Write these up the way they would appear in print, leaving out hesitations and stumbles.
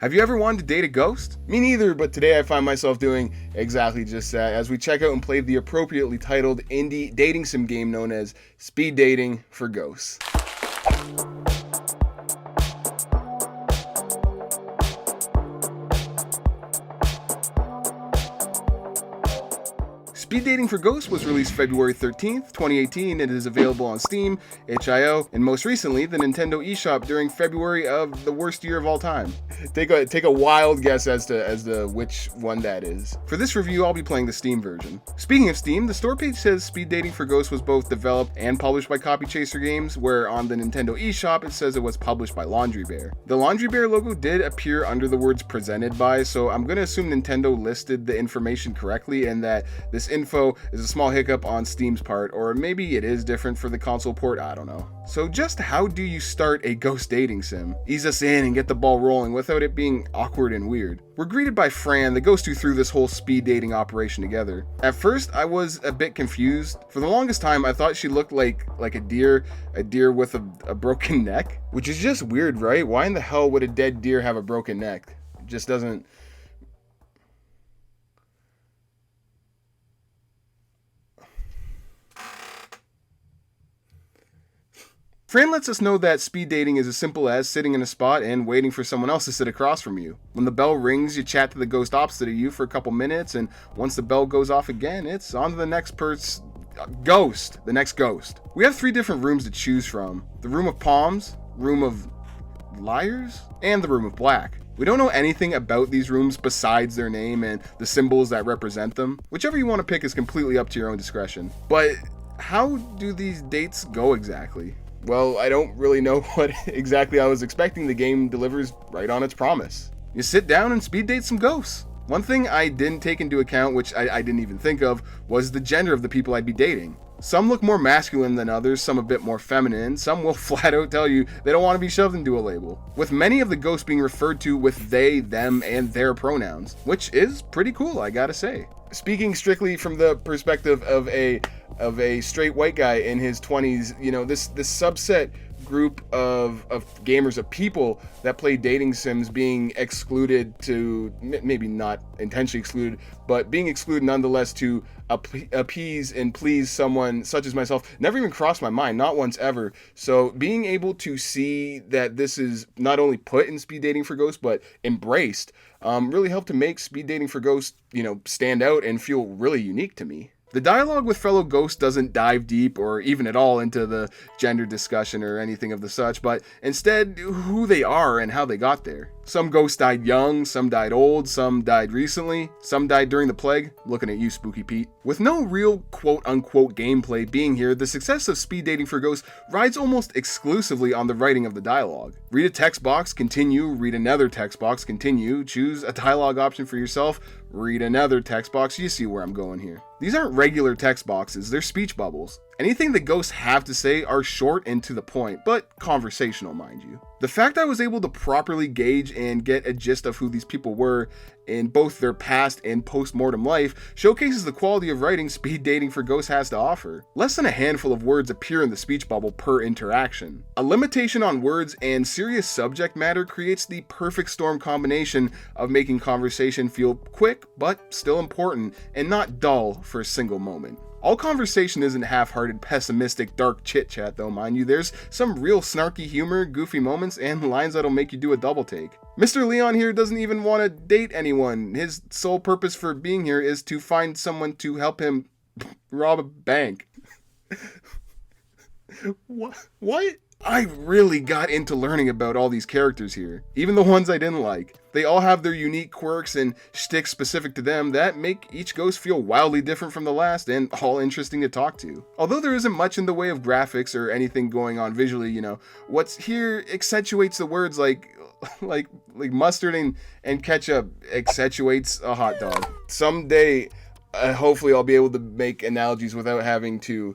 Have you ever wanted to date a ghost? Me neither, but today I find myself doing exactly just that as we check out and play the appropriately titled indie dating sim game known as Speed Dating for Ghosts. Speed Dating for Ghosts was released February 13th, 2018, and is available on Steam, itch.io, and most recently, the Nintendo eShop during February of the worst year of all time. Take a wild guess as to which one that is. For this review, I'll be playing the Steam version. Speaking of Steam, the store page says Speed Dating for Ghosts was both developed and published by Copy Chaser Games, where on the Nintendo eShop it says it was published by Laundry Bear. The Laundry Bear logo did appear under the words presented by, so I'm gonna assume Nintendo listed the information correctly and that this info is a small hiccup on Steam's part, or maybe it is different for the console port, I don't know. So just how do you start a ghost dating sim? Ease us in and get the ball rolling without it being awkward and weird. We're greeted by Fran, the ghost who threw this whole speed dating operation together. At first, I was a bit confused. For the longest time, I thought she looked like a deer with a broken neck, which is just weird, right? Why in the hell would a dead deer have a broken neck? It just doesn't... Fran lets us know that speed dating is as simple as sitting in a spot and waiting for someone else to sit across from you. When the bell rings, you chat to the ghost opposite of you for a couple minutes, and once the bell goes off again, it's on to the next the next ghost. We have 3 different rooms to choose from. The Room of Palms, Room of Liars, and the Room of Black. We don't know anything about these rooms besides their name and the symbols that represent them. Whichever you want to pick is completely up to your own discretion. But how do these dates go exactly? Well, I don't really know what exactly I was expecting. The game delivers right on its promise. You sit down and speed date some ghosts. One thing I didn't take into account, which I didn't even think of, was the gender of the people I'd be dating. Some look more masculine than others, some a bit more feminine, some will flat out tell you they don't want to be shoved into a label. With many of the ghosts being referred to with they, them, and their pronouns, which is pretty cool, I gotta say. Speaking strictly from the perspective of a straight white guy in his 20s, you know, this subset group of gamers, of people that play dating sims being excluded to, maybe not intentionally excluded, but being excluded nonetheless to appease and please someone such as myself, never even crossed my mind, not once ever. So being able to see that this is not only put in Speed Dating for Ghosts, but embraced, really helped to make Speed Dating for Ghosts, you know, stand out and feel really unique to me. The dialogue with fellow ghosts doesn't dive deep or even at all into the gender discussion or anything of the such, but instead who they are and how they got there. Some ghosts died young, some died old, some died recently, some died during the plague. Looking at you, Spooky Pete. With no real quote-unquote gameplay being here, the success of Speed Dating for Ghosts rides almost exclusively on the writing of the dialogue. Read a text box, continue, read another text box, continue, choose a dialogue option for yourself, read another text box. You see where I'm going here. These aren't regular text boxes, they're speech bubbles. Anything the ghosts have to say are short and to the point, but conversational, mind you. The fact I was able to properly gauge and get a gist of who these people were in both their past and post-mortem life showcases the quality of writing Speed Dating for Ghosts has to offer. Less than a handful of words appear in the speech bubble per interaction. A limitation on words and serious subject matter creates the perfect storm combination of making conversation feel quick but still important and not dull for a single moment. All conversation isn't half-hearted, pessimistic, dark chit-chat though, mind you. There's some real snarky humor, goofy moments, and lines that'll make you do a double take. Mr. Leon here doesn't even want to date anyone. His sole purpose for being here is to find someone to help him rob a bank. What? I really got into learning about all these characters here, even the ones I didn't like. They all have their unique quirks and shticks specific to them that make each ghost feel wildly different from the last and all interesting to talk to. Although there isn't much in the way of graphics or anything going on visually, you know, what's here accentuates the words like mustard and ketchup accentuates a hot dog. Someday, hopefully I'll be able to make analogies without having to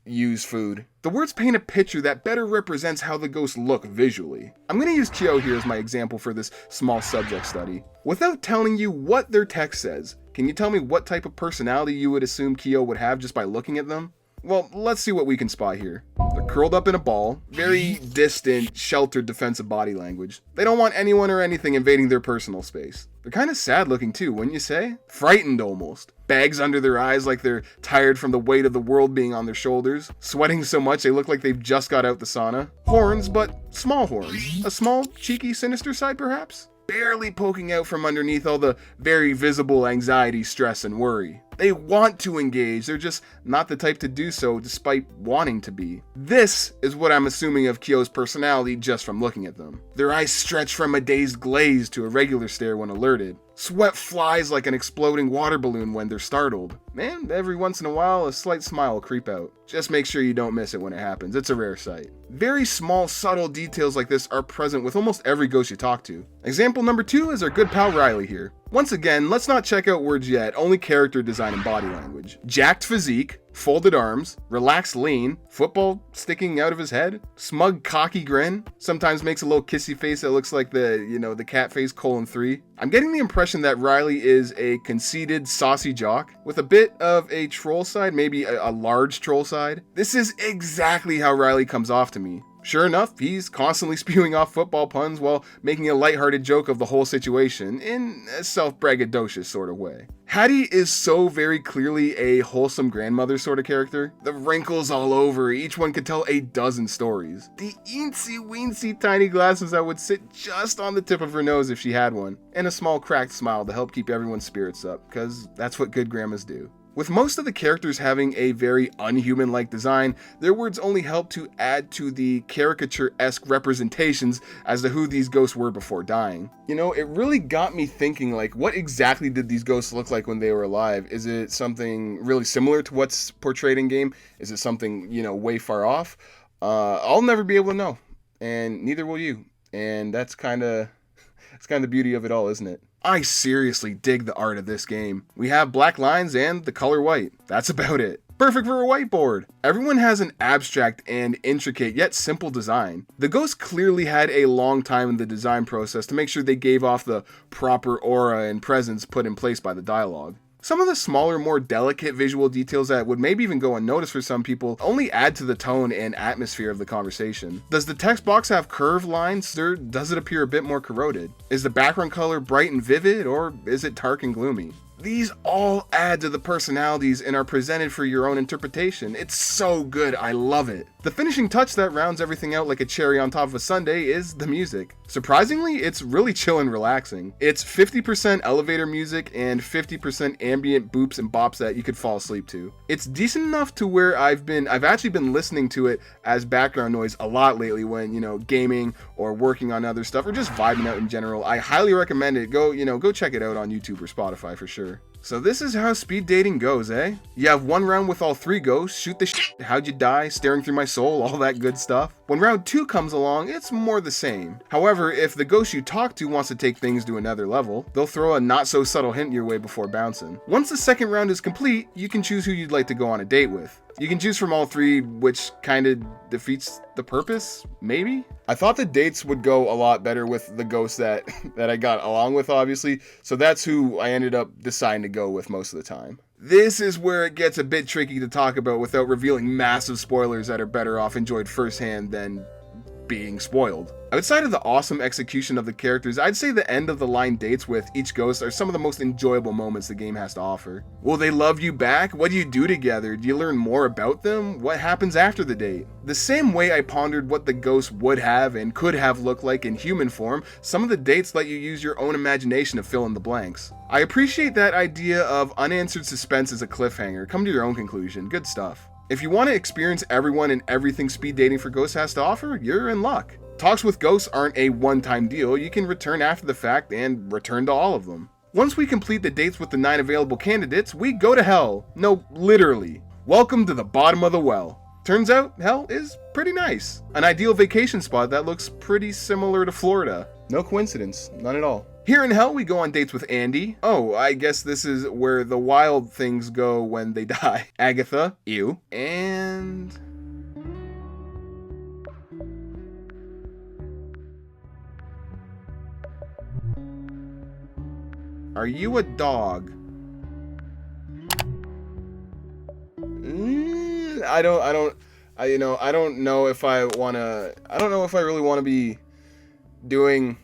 use food. The words paint a picture that better represents how the ghosts look visually. I'm going to use Kyo here as my example for this small subject study. Without telling you what their text says, can you tell me what type of personality you would assume Kyo would have just by looking at them? Well, let's see what we can spot here. They're curled up in a ball, very distant, sheltered defensive body language. They don't want anyone or anything invading their personal space. They're kind of sad looking too, wouldn't you say? Frightened almost. Bags under their eyes like they're tired from the weight of the world being on their shoulders. Sweating so much they look like they've just got out the sauna. Horns, but small horns. A small, cheeky, sinister side perhaps? Barely poking out from underneath all the very visible anxiety, stress, and worry. They want to engage, they're just not the type to do so despite wanting to be. This is what I'm assuming of Kyo's personality just from looking at them. Their eyes stretch from a dazed glaze to a regular stare when alerted. Sweat flies like an exploding water balloon when they're startled. And every once in a while, a slight smile will creep out. Just make sure you don't miss it when it happens, it's a rare sight. Very small, subtle details like this are present with almost every ghost you talk to. Example number 2 is our good pal Riley here. Once again, let's not check out words yet, only character design and body language. Jacked physique, folded arms, relaxed lean, football sticking out of his head, smug cocky grin, sometimes makes a little kissy face that looks like the cat face :3. I'm getting the impression that Riley is a conceited, saucy jock with a bit of a troll side, maybe a large troll side. This is exactly how Riley comes off to me. Sure enough, he's constantly spewing off football puns while making a lighthearted joke of the whole situation in a self-braggadocious sort of way. Hattie is so very clearly a wholesome grandmother sort of character. The wrinkles all over, each one could tell a dozen stories. The eensy-weensy tiny glasses that would sit just on the tip of her nose if she had one. And a small cracked smile to help keep everyone's spirits up, because that's what good grandmas do. With most of the characters having a very unhuman-like design, their words only help to add to the caricature-esque representations as to who these ghosts were before dying. You know, it really got me thinking, like, what exactly did these ghosts look like when they were alive? Is it something really similar to what's portrayed in game? Is it something, way far off? I'll never be able to know, and neither will you. And that's kind of the beauty of it all, isn't it? I seriously dig the art of this game. We have black lines and the color white. That's about it. Perfect for a whiteboard. Everyone has an abstract and intricate yet simple design. The ghosts clearly had a long time in the design process to make sure they gave off the proper aura and presence put in place by the dialogue. Some of the smaller, more delicate visual details that would maybe even go unnoticed for some people only add to the tone and atmosphere of the conversation. Does the text box have curved lines, or does it appear a bit more corroded? Is the background color bright and vivid, or is it dark and gloomy? These all add to the personalities and are presented for your own interpretation. It's so good, I love it. The finishing touch that rounds everything out like a cherry on top of a sundae is the music. Surprisingly, it's really chill and relaxing. It's 50% elevator music and 50% ambient boops and bops that you could fall asleep to. It's decent enough to where I've actually been listening to it as background noise a lot lately when, gaming or working on other stuff or just vibing out in general. I highly recommend it. Go check it out on YouTube or Spotify for sure. So this is how speed dating goes, eh? You have one round with all 3 ghosts, shoot the shit, how'd you die, staring through my soul, all that good stuff. When round 2 comes along, it's more the same. However, if the ghost you talk to wants to take things to another level, they'll throw a not so subtle hint your way before bouncing. Once the second round is complete, you can choose who you'd like to go on a date with. You can choose from all 3, which kinda defeats the purpose, maybe? I thought the dates would go a lot better with the ghosts that I got along with, obviously, so that's who I ended up deciding to go with most of the time. This is where it gets a bit tricky to talk about without revealing massive spoilers that are better off enjoyed firsthand than being spoiled. Outside of the awesome execution of the characters, I'd say the end of the line dates with each ghost are some of the most enjoyable moments the game has to offer. Will they love you back? What do you do together? Do you learn more about them? What happens after the date? The same way I pondered what the ghost would have and could have looked like in human form, some of the dates let you use your own imagination to fill in the blanks. I appreciate that idea of unanswered suspense as a cliffhanger. Come to your own conclusion. Good stuff. If you want to experience everyone and everything speed dating for Ghosts has to offer, you're in luck. Talks with Ghosts aren't a one-time deal. You can return after the fact and return to all of them. Once we complete the dates with the 9 available candidates, we go to hell. No, literally. Welcome to the bottom of the well. Turns out, hell is pretty nice. An ideal vacation spot that looks pretty similar to Florida. No coincidence, none at all. Here in hell, we go on dates with Andy. Oh, I guess this is where the wild things go when they die. Agatha, ew. And... are you a dog? I I don't know if I really want to be doing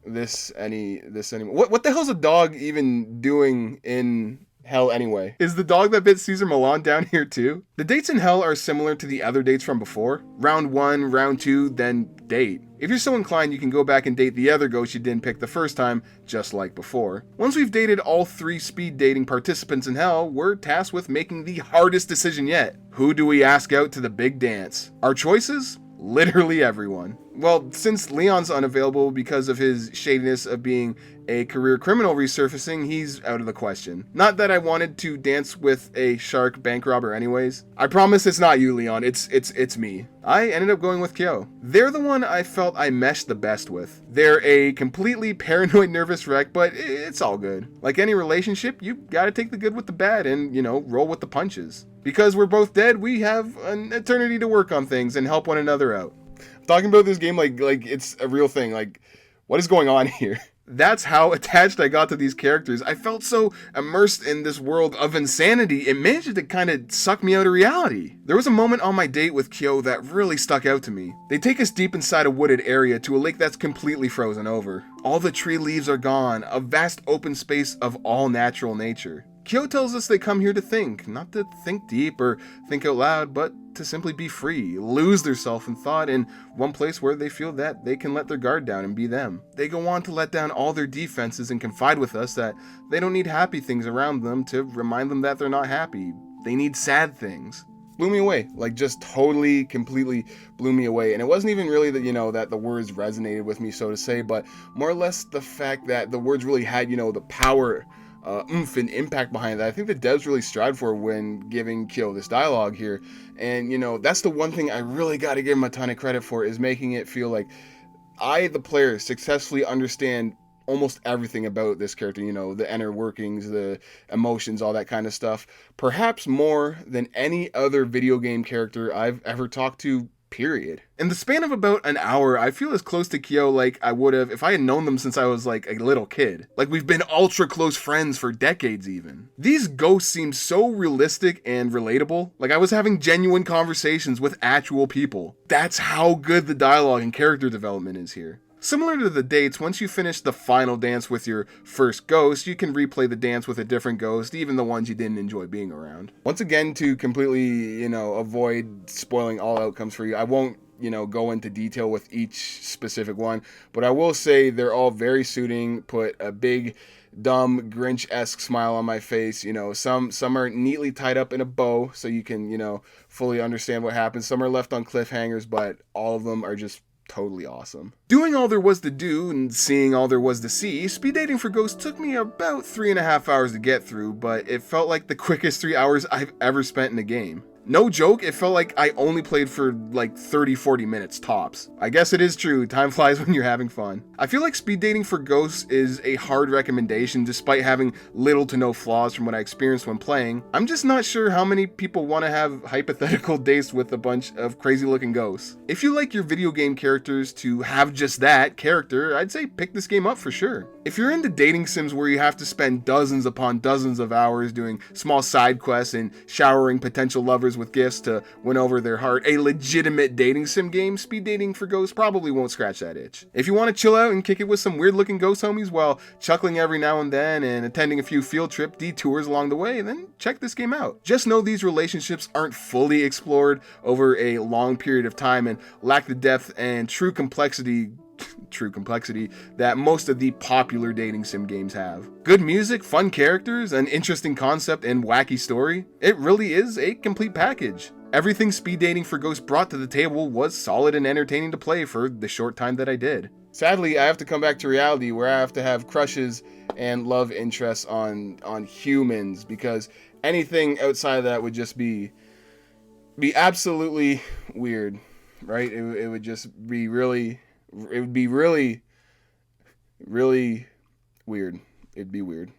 this anymore. What the hell's a dog even doing in hell anyway? Is the dog that bit Caesar Milan down here too? The dates in hell are similar to the other dates from before. Round 1, round 2, then date. If you're so inclined, you can go back and date the other ghost you didn't pick the first time, just like before. Once we've dated all 3 speed dating participants in hell, we're tasked with making the hardest decision yet. Who do we ask out to the big dance? Our choices? Literally everyone. Well, since Leon's unavailable because of his shadiness of being a career criminal resurfacing, he's out of the question. Not that I wanted to dance with a shark bank robber anyways. I promise it's not you, Leon. It's me. I ended up going with Kyo. They're the one I felt I meshed the best with. They're a completely paranoid nervous wreck, but it's all good. Like any relationship, you gotta take the good with the bad and, roll with the punches. Because we're both dead, we have an eternity to work on things and help one another out. I'm talking about this game like it's a real thing. Like, what is going on here? That's how attached I got to these characters. I felt so immersed in this world of insanity, it managed to kind of suck me out of reality. There was a moment on my date with Kyo that really stuck out to me. They take us deep inside a wooded area to a lake that's completely frozen over. All the tree leaves are gone, a vast open space of all natural nature. Kyo tells us they come here to think, not to think deep or think out loud, but to simply be free, lose theirself in thought in one place where they feel that they can let their guard down and be them. They go on to let down all their defenses and confide with us that they don't need happy things around them to remind them that they're not happy. They need sad things. Blew me away, just totally, completely blew me away. And it wasn't even really that, that the words resonated with me, so to say, but more or less the fact that the words really had, the power oomph and impact behind that. I think the devs really strive for when giving Kyo this dialogue here. And, that's the one thing I really got to give him a ton of credit for, is making it feel like I, the player, successfully understand almost everything about this character, the inner workings, the emotions, all that kind of stuff. Perhaps more than any other video game character I've ever talked to, period. In the span of about an hour, I feel as close to Kyo like I would have if I had known them since I was a little kid. Like we've been ultra close friends for decades even. These ghosts seem so realistic and relatable. Like I was having genuine conversations with actual people. That's how good the dialogue and character development is here. Similar to the dates, once you finish the final dance with your first ghost, you can replay the dance with a different ghost, even the ones you didn't enjoy being around. Once again, to completely, avoid spoiling all outcomes for you, I won't, go into detail with each specific one, but I will say they're all very suiting, put a big, dumb, Grinch-esque smile on my face. Some are neatly tied up in a bow, so you can, fully understand what happens. Some are left on cliffhangers, but all of them are just totally awesome. Doing all there was to do and seeing all there was to see, speed dating for Ghost took me about 3.5 hours to get through, but it felt like the quickest 3 hours I've ever spent in a game. No joke, it felt like I only played for 30-40 minutes tops. I guess it is true, time flies when you're having fun. I feel like speed dating for Ghosts is a hard recommendation despite having little to no flaws from what I experienced when playing. I'm just not sure how many people want to have hypothetical dates with a bunch of crazy looking ghosts. If you like your video game characters to have just that character, I'd say pick this game up for sure. If you're into dating sims where you have to spend dozens upon dozens of hours doing small side quests and showering potential lovers with gifts to win over their heart, a legitimate dating sim game, speed dating for Ghosts probably won't scratch that itch. If you want to chill out and kick it with some weird looking ghost homies while chuckling every now and then and attending a few field trip detours along the way, then check this game out. Just know these relationships aren't fully explored over a long period of time and lack the depth and true complexity that most of the popular dating sim games have. Good music, fun characters, an interesting concept, and wacky story. It really is a complete package. Everything speed dating for Ghost brought to the table was solid and entertaining to play for the short time that I did. Sadly, I have to come back to reality where I have to have crushes and love interests on humans, because anything outside of that would just be absolutely weird, right? It would just be really... It would be really, really weird. It'd be weird.